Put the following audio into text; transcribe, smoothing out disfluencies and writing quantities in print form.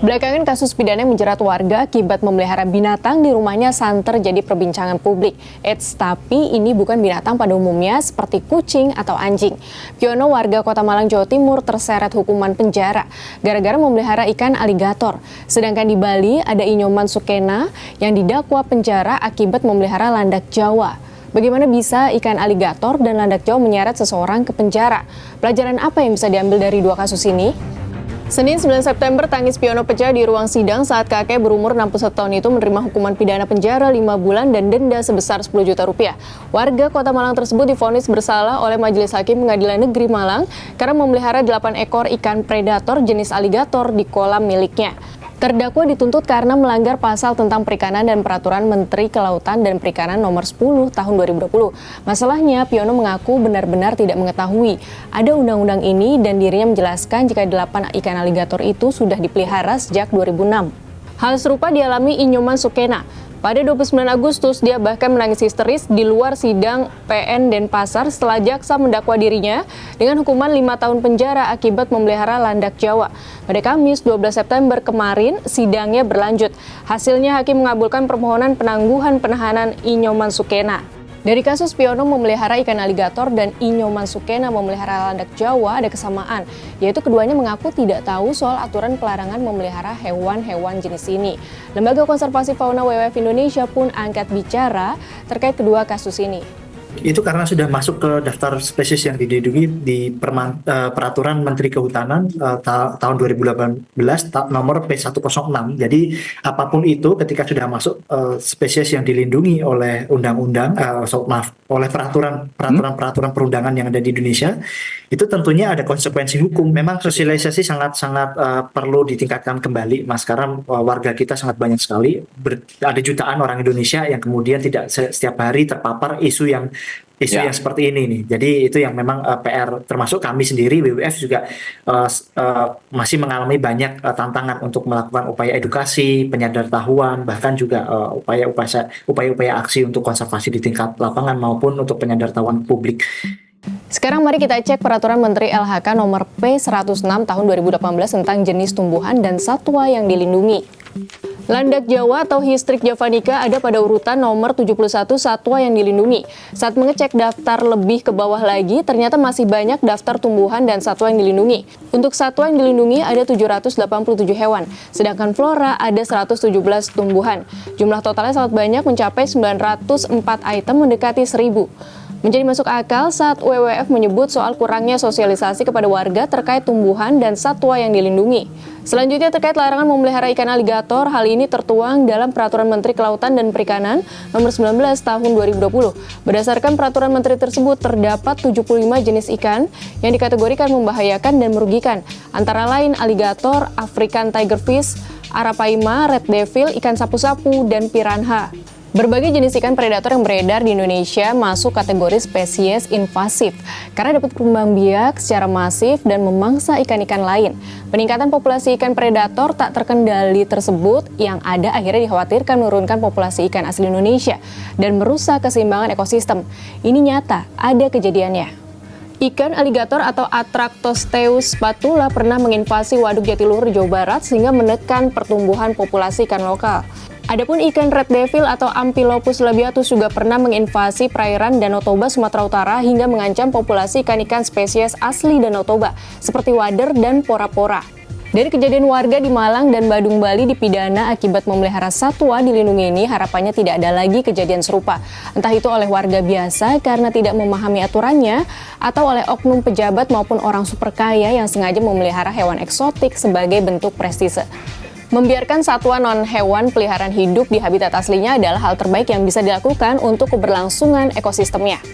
Belakangan kasus pidana yang menjerat warga akibat memelihara binatang di rumahnya santer jadi perbincangan publik. Tapi ini bukan binatang pada umumnya seperti kucing atau anjing. Piono, warga Kota Malang, Jawa Timur terseret hukuman penjara gara-gara memelihara ikan aligator. Sedangkan di Bali ada Inyoman Sukena yang didakwa penjara akibat memelihara landak Jawa. Bagaimana bisa ikan aligator dan landak Jawa menyeret seseorang ke penjara? Pelajaran apa yang bisa diambil dari dua kasus ini? Senin 9 September, tangis Piono pecah di ruang sidang saat kakek berumur 61 tahun itu menerima hukuman pidana penjara 5 bulan dan denda sebesar 10 juta rupiah. Warga Kota Malang tersebut divonis bersalah oleh Majelis Hakim Pengadilan Negeri Malang karena memelihara 8 ekor ikan predator jenis aligator di kolam miliknya. Terdakwa dituntut karena melanggar pasal tentang perikanan dan peraturan Menteri Kelautan dan Perikanan nomor 10 tahun 2020. Masalahnya, Piono mengaku benar-benar tidak mengetahui ada undang-undang ini dan dirinya menjelaskan jika 8 ikan aligator itu sudah dipelihara sejak 2006. Hal serupa dialami Inyoman Sukena. Pada 29 Agustus, dia bahkan menangis histeris di luar sidang PN Denpasar setelah jaksa mendakwa dirinya dengan hukuman 5 tahun penjara akibat memelihara landak Jawa. Pada Kamis 12 September kemarin, sidangnya berlanjut. Hasilnya, hakim mengabulkan permohonan penangguhan penahanan Inyoman Sukena. Dari kasus Piono memelihara ikan aligator dan Inyoman Sukena memelihara landak Jawa ada kesamaan, yaitu keduanya mengaku tidak tahu soal aturan pelarangan memelihara hewan-hewan jenis ini. Lembaga Konservasi Fauna WWF Indonesia pun angkat bicara terkait kedua kasus ini. Itu karena sudah masuk ke daftar spesies yang dilindungi di Peraturan Menteri Kehutanan tahun 2018 nomor P106. Jadi apapun itu ketika sudah masuk spesies yang dilindungi oleh undang-undang, oleh peraturan perundangan yang ada di Indonesia, itu tentunya ada konsekuensi hukum. Memang sosialisasi sangat-sangat perlu ditingkatkan kembali, Mas, karena warga kita sangat banyak sekali. Ada jutaan orang Indonesia yang kemudian tidak setiap hari terpapar isu yang seperti ini nih. Jadi itu yang memang PR, termasuk kami sendiri WWF juga masih mengalami banyak tantangan untuk melakukan upaya edukasi, penyadartahuan, bahkan juga upaya-upaya aksi untuk konservasi di tingkat lapangan maupun untuk penyadartahuan publik. Sekarang mari kita cek Peraturan Menteri LHK nomor P106 tahun 2018 tentang jenis tumbuhan dan satwa yang dilindungi. Landak Jawa atau Histrik javanica ada pada urutan nomor 71 satwa yang dilindungi. Saat mengecek daftar lebih ke bawah lagi, ternyata masih banyak daftar tumbuhan dan satwa yang dilindungi. Untuk satwa yang dilindungi ada 787 hewan, sedangkan flora ada 117 tumbuhan. Jumlah totalnya sangat banyak, mencapai 904 item, mendekati 1000. Menjadi masuk akal saat WWF menyebut soal kurangnya sosialisasi kepada warga terkait tumbuhan dan satwa yang dilindungi. Selanjutnya terkait larangan memelihara ikan aligator, hal ini tertuang dalam Peraturan Menteri Kelautan dan Perikanan nomor 19 tahun 2020. Berdasarkan peraturan menteri tersebut, terdapat 75 jenis ikan yang dikategorikan membahayakan dan merugikan, antara lain aligator, African tigerfish, arapaima, red devil, ikan sapu-sapu, dan piranha. Berbagai jenis ikan predator yang beredar di Indonesia masuk kategori spesies invasif karena dapat berkembang biak secara masif dan memangsa ikan-ikan lain. Peningkatan populasi ikan predator tak terkendali tersebut yang ada akhirnya dikhawatirkan menurunkan populasi ikan asli Indonesia dan merusak keseimbangan ekosistem. Ini nyata, ada kejadiannya. Ikan aligator atau Atractosteus spatula pernah menginvasi Waduk Jatiluhur, Jawa Barat sehingga menekan pertumbuhan populasi ikan lokal. Adapun ikan red devil atau Amphilophus labiatus juga pernah menginvasi perairan Danau Toba, Sumatera Utara hingga mengancam populasi ikan-ikan spesies asli Danau Toba seperti wader dan pora-pora. Dari kejadian warga di Malang dan Badung, Bali dipidana akibat memelihara satwa dilindungi ini, harapannya tidak ada lagi kejadian serupa. Entah itu oleh warga biasa karena tidak memahami aturannya, atau oleh oknum pejabat maupun orang super kaya yang sengaja memelihara hewan eksotik sebagai bentuk prestise. Membiarkan satwa non-hewan peliharaan hidup di habitat aslinya adalah hal terbaik yang bisa dilakukan untuk keberlangsungan ekosistemnya.